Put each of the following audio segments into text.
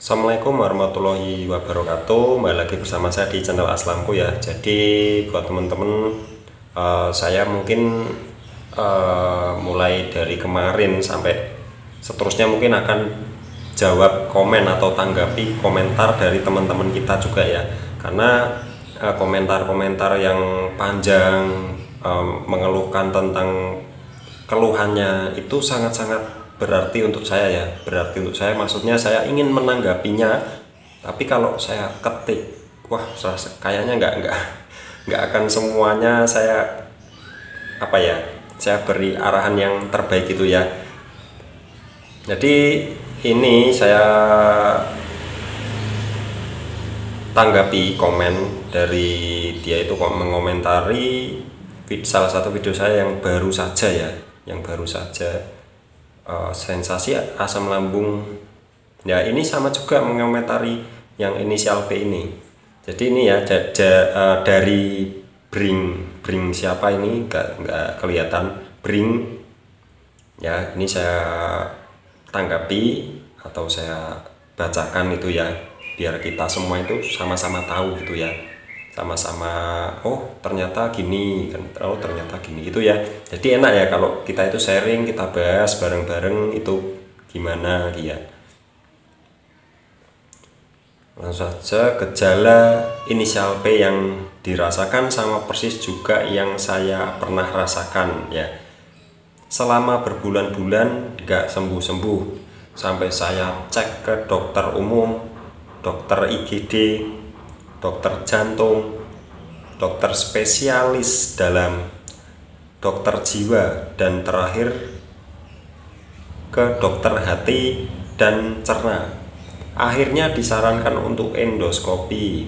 Assalamualaikum warahmatullahi wabarakatuh. Kembali lagi bersama saya di channel Aslamku ya. Jadi buat teman-teman, saya mungkin mulai dari kemarin sampai seterusnya mungkin akan jawab komen atau tanggapi komentar dari teman-teman kita juga ya. Karena komentar-komentar yang panjang mengeluhkan tentang keluhannya itu sangat-sangat berarti untuk saya ya, berarti untuk saya, maksudnya saya ingin menanggapinya, tapi kalau saya ketik, wah kayaknya nggak akan semuanya saya saya beri arahan yang terbaik gitu ya. Jadi ini saya tanggapi komen dari dia itu kok mengomentari salah satu video saya yang baru saja ya, sensasi asam lambung ya. Ini sama juga mengomentari yang inisial P ini. Jadi ini ya dari Bring siapa ini nggak kelihatan Bring ya. Ini saya tanggapi atau saya bacakan itu ya, biar kita semua itu sama-sama tahu gitu ya, sama-sama oh ternyata gini kan, oh ternyata gini gitu ya. Jadi enak ya kalau kita itu sharing, kita bahas bareng-bareng itu gimana ya. Langsung saja, gejala inisial P yang dirasakan sama persis juga yang saya pernah rasakan ya. Selama berbulan-bulan nggak sembuh-sembuh, sampai saya cek ke dokter umum, dokter IGD, dokter jantung, dokter spesialis dalam, dokter jiwa, dan terakhir ke dokter hati dan cerna. Akhirnya disarankan untuk endoskopi.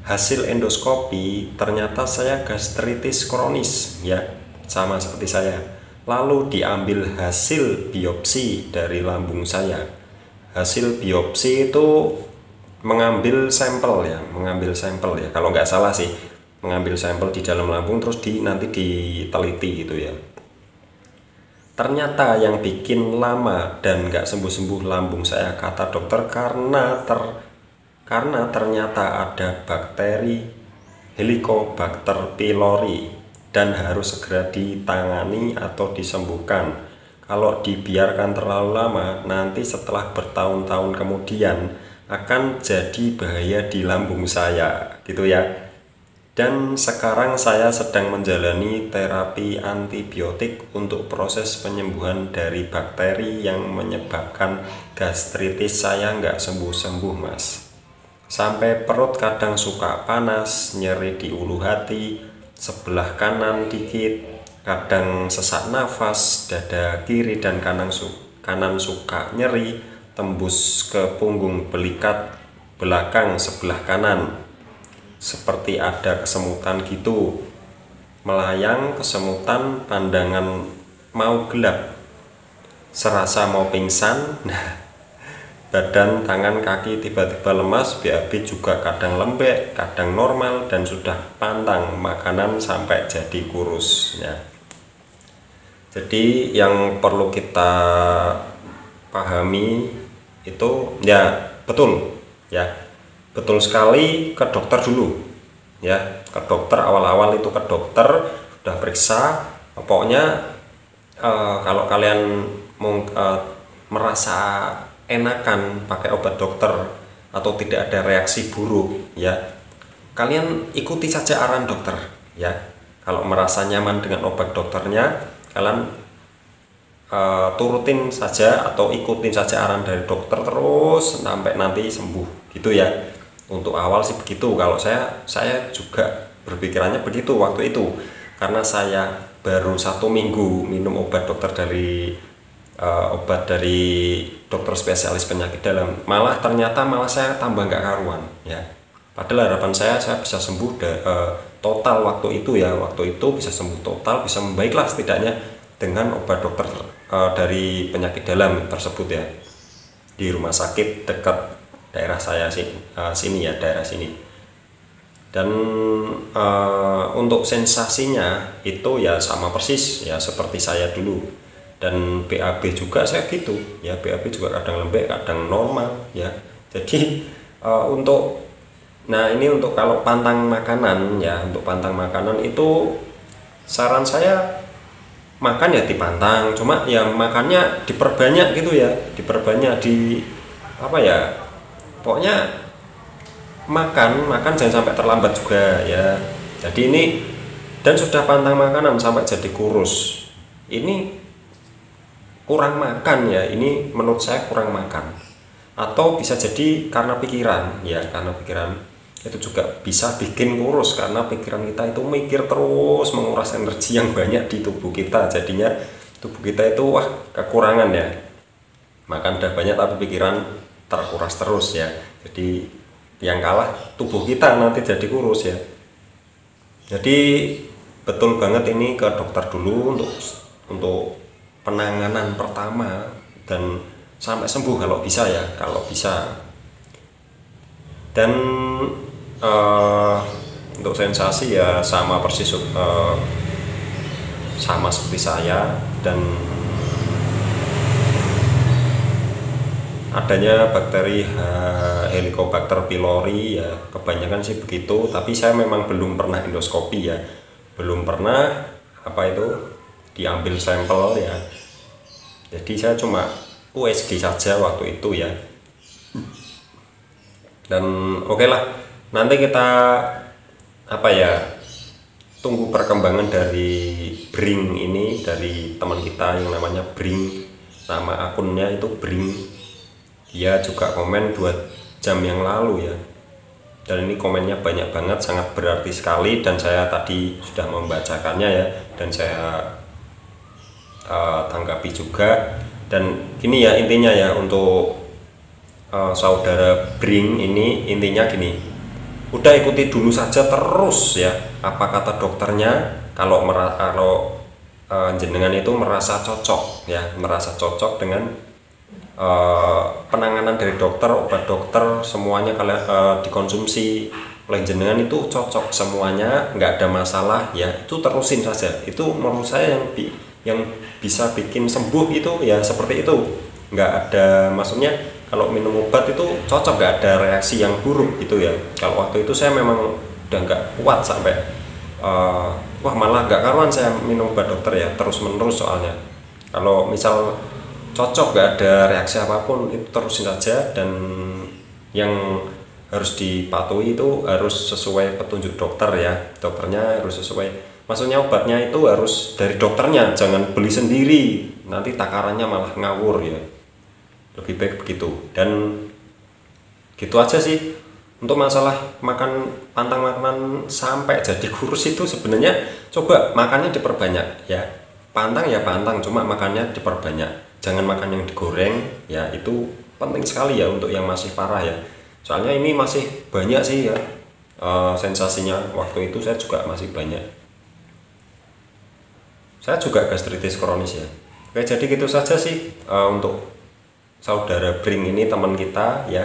Hasil endoskopi ternyata saya gastritis kronis ya, sama seperti saya. Lalu diambil hasil biopsi dari lambung saya. Hasil biopsi itu mengambil sampel ya, kalau nggak salah sih, mengambil sampel di dalam lambung terus nanti diteliti gitu ya. Ternyata yang bikin lama dan nggak sembuh-sembuh lambung saya, kata dokter, karena ternyata ada bakteri Helicobacter pylori dan harus segera ditangani atau disembuhkan. Kalau dibiarkan terlalu lama, nanti setelah bertahun-tahun kemudian akan jadi bahaya di lambung saya gitu ya. Dan sekarang saya sedang menjalani terapi antibiotik untuk proses penyembuhan dari bakteri yang menyebabkan gastritis saya nggak sembuh-sembuh mas. Sampai perut kadang suka panas, nyeri di ulu hati, sebelah kanan dikit, kadang sesak nafas, dada kiri dan kanan suka nyeri, tembus ke punggung belikat belakang sebelah kanan, seperti ada kesemutan gitu, melayang kesemutan, pandangan mau gelap, serasa mau pingsan. Badan, tangan, kaki tiba-tiba lemas, BAB juga kadang lembek, kadang normal, dan sudah pantang makanan sampai jadi kurus ya. Jadi yang perlu kita pahami itu ya, betul sekali ke dokter dulu ya, ke dokter. Awal-awal itu ke dokter, udah periksa, pokoknya kalau kalian merasa enakan pakai obat dokter atau tidak ada reaksi buruk ya, kalian ikuti saja arahan dokter ya. Kalau merasa nyaman dengan obat dokternya, kalian turutin saja atau ikutin saja arahan dari dokter terus sampai nanti sembuh gitu ya. Untuk awal sih begitu. Kalau saya juga berpikirannya begitu waktu itu, karena saya baru 1 minggu minum obat dari dokter spesialis penyakit dalam, ternyata saya tambah nggak karuan ya. Padahal harapan saya bisa sembuh total waktu itu ya, bisa sembuh total, bisa membaiklah setidaknya dengan obat dokter dari penyakit dalam tersebut ya, di rumah sakit dekat daerah saya daerah sini. Dan untuk sensasinya itu ya sama persis ya seperti saya dulu. Dan BAB juga saya gitu ya, BAB juga kadang lembek, kadang normal ya. Jadi ini untuk kalau pantang makanan ya, untuk pantang makanan itu saran saya makan ya dipantang, cuma ya makannya diperbanyak gitu ya, diperbanyak pokoknya makan jangan sampai terlambat juga ya. Jadi ini, dan sudah pantang makanan sampai jadi kurus, ini kurang makan ya, ini menurut saya kurang makan, atau bisa jadi karena pikiran ya, karena pikiran itu juga bisa bikin kurus, karena pikiran kita itu mikir terus, menguras energi yang banyak di tubuh kita, jadinya tubuh kita itu kekurangan ya, makan udah banyak tapi pikiran terkuras terus ya, jadi yang kalah tubuh kita nanti jadi kurus ya. Jadi betul banget ini ke dokter dulu untuk penanganan pertama dan sampai sembuh kalau bisa ya, kalau bisa. Dan untuk sensasi ya sama persis, sama seperti saya, dan adanya bakteri Helicobacter pylori ya, kebanyakan sih begitu, tapi saya memang belum pernah endoskopi ya, belum pernah diambil sampel ya, jadi saya cuma USG saja waktu itu ya. Dan oke lah, nanti kita tunggu perkembangan dari Bring ini, dari teman kita yang namanya Bring, nama akunnya itu Bring. Dia juga komen 2 jam yang lalu ya, dan ini komennya banyak banget, sangat berarti sekali, dan saya tadi sudah membacakannya ya, dan saya tanggapi juga. Dan gini ya intinya ya, untuk saudara Bring ini intinya gini, udah ikuti dulu saja terus ya apa kata dokternya. Kalau jenengan itu merasa cocok ya, merasa cocok dengan penanganan dari dokter, obat dokter semuanya kalian dikonsumsi oleh jenengan itu cocok semuanya, nggak ada masalah ya, itu terusin saja. Itu menurut saya yang bisa bikin sembuh itu ya seperti itu, nggak ada, maksudnya kalau minum obat itu cocok, nggak ada reaksi yang buruk gitu ya. Kalau waktu itu saya memang udah nggak kuat sampai malah nggak karuan saya minum obat dokter ya, terus menerus. Soalnya kalau misal cocok, nggak ada reaksi apapun, itu terusin saja. Dan yang harus dipatuhi itu harus sesuai petunjuk dokter ya, dokternya harus sesuai, maksudnya obatnya itu harus dari dokternya, jangan beli sendiri, nanti takarannya malah ngawur ya, lebih baik begitu. Dan gitu aja sih untuk masalah pantang makanan sampai jadi kurus itu. Sebenarnya coba makannya diperbanyak ya, pantang ya pantang, cuma makannya diperbanyak, jangan makan yang digoreng ya, itu penting sekali ya untuk yang masih parah ya. Soalnya ini masih banyak sih ya sensasinya, waktu itu saya juga masih banyak, saya juga gastritis kronis ya. Oke, jadi gitu saja sih untuk saudara Bring ini, teman kita ya.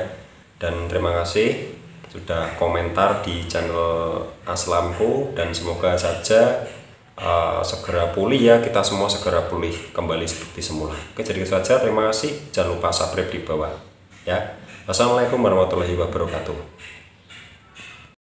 Dan terima kasih sudah komentar di channel Aslamku, dan semoga saja segera pulih ya, kita semua segera pulih kembali seperti semula. Oke, jadi itu saja, terima kasih, jangan lupa subscribe di bawah ya. Wassalamualaikum warahmatullahi wabarakatuh.